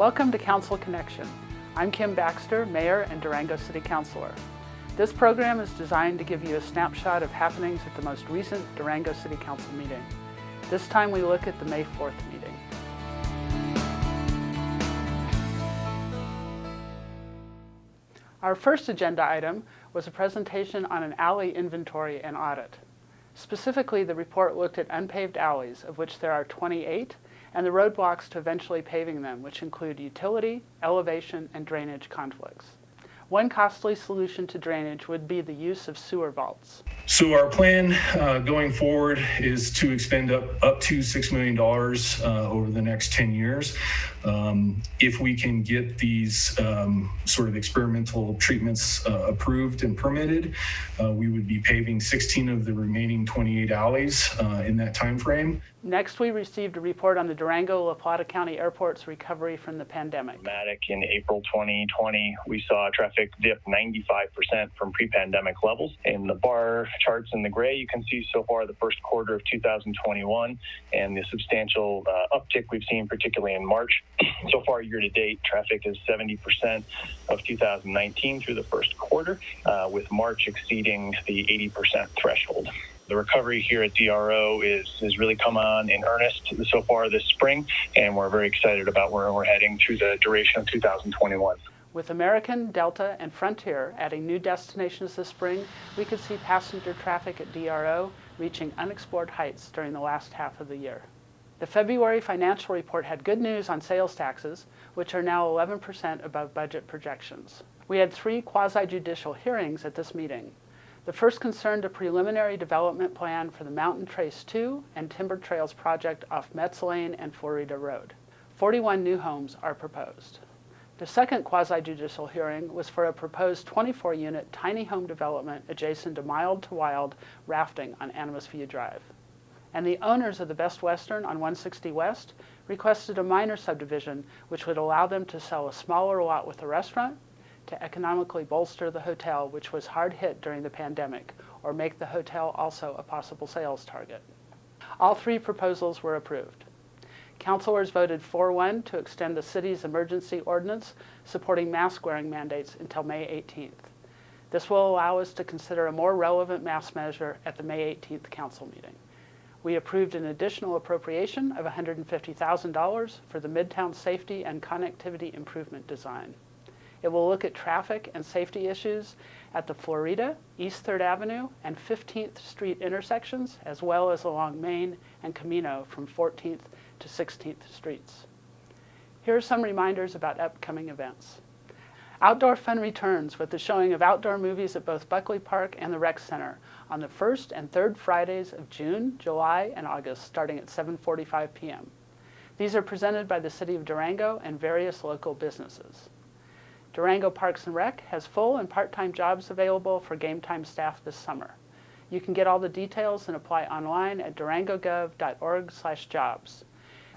Welcome to Council Connection. I'm Kim Baxter, Mayor and Durango City Councilor. This program is designed to give you a snapshot of happenings at the most recent Durango City Council meeting. This time we look at the May 4th meeting. Our first agenda item was a presentation on an alley inventory and audit. Specifically, the report looked at unpaved alleys, of which there are 28, and the roadblocks to eventually paving them, which include utility, elevation, and drainage conflicts. One costly solution to drainage would be the use of sewer vaults. So our plan going forward is to expend up to $6 million over the next 10 years. If we can get these sort of experimental treatments approved and permitted, we would be paving 16 of the remaining 28 alleys in that time frame. Next, we received a report on the Durango-La Plata County Airport's recovery from the pandemic. In April 2020, we saw traffic dip 95% from pre-pandemic levels. In the bar charts in the gray, you can see so far the first quarter of 2021 and the substantial uptick we've seen, particularly in March. So far, year to date, traffic is 70% of 2019 through the first quarter, with March exceeding the 80% threshold. The recovery here at DRO is really come on in earnest so far this spring, and we're very excited about where we're heading through the duration of 2021. With American, Delta, and Frontier adding new destinations this spring, we could see passenger traffic at DRO reaching unexplored heights during the last half of the year. The February financial report had good news on sales taxes, which are now 11% above budget projections. We had 3 quasi-judicial hearings at this meeting. The first concerned a preliminary development plan for the Mountain Trace 2 and Timber Trails project off Metz Lane and Florida Road. 41 new homes are proposed. The second quasi-judicial hearing was for a proposed 24-unit tiny home development adjacent to Mild to Wild rafting on Animas View Drive. And the owners of the Best Western on 160 West requested a minor subdivision which would allow them to sell a smaller lot with a restaurant to economically bolster the hotel, which was hard hit during the pandemic, or make the hotel also a possible sales target. All 3 proposals were approved. Councilors voted 4-1 to extend the city's emergency ordinance supporting mask-wearing mandates until May 18th. This will allow us to consider a more relevant mask measure at the May 18th council meeting. We approved an additional appropriation of $150,000 for the Midtown Safety and Connectivity Improvement Design. It will look at traffic and safety issues at the Florida, East 3rd Avenue, and 15th Street intersections, as well as along Main and Camino from 14th to 16th Streets. Here are some reminders about upcoming events. Outdoor fun returns with the showing of outdoor movies at both Buckley Park and the Rec Center on the 1st and 3rd Fridays of June, July, and August, starting at 7:45 p.m. These are presented by the City of Durango and various local businesses. Durango Parks and Rec has full and part-time jobs available for game time staff this summer. You can get all the details and apply online at durangogov.org/jobs.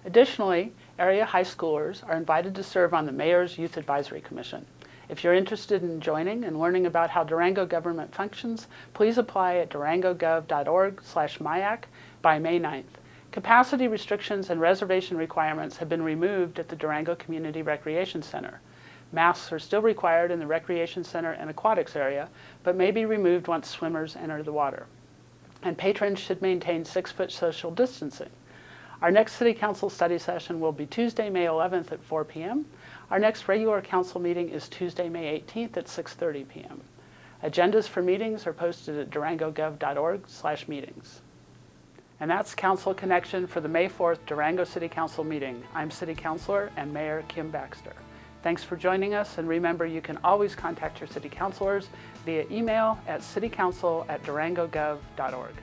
Additionally, area high schoolers are invited to serve on the Mayor's Youth Advisory Commission. If you're interested in joining and learning about how Durango government functions, please apply at durangogov.org/MIAC by May 9th. Capacity restrictions and reservation requirements have been removed at the Durango Community Recreation Center. Masks are still required in the Recreation Center and Aquatics area, but may be removed once swimmers enter the water. And patrons should maintain 6-foot social distancing. Our next City Council study session will be Tuesday, May 11th at 4 p.m. Our next regular council meeting is Tuesday, May 18th at 6:30 p.m. Agendas for meetings are posted at durangogov.org/meetings. And that's Council Connection for the May 4th Durango City Council meeting. I'm City Councilor and Mayor Kim Baxter. Thanks for joining us, and remember you can always contact your city councilors via email at citycouncil@durangogov.org.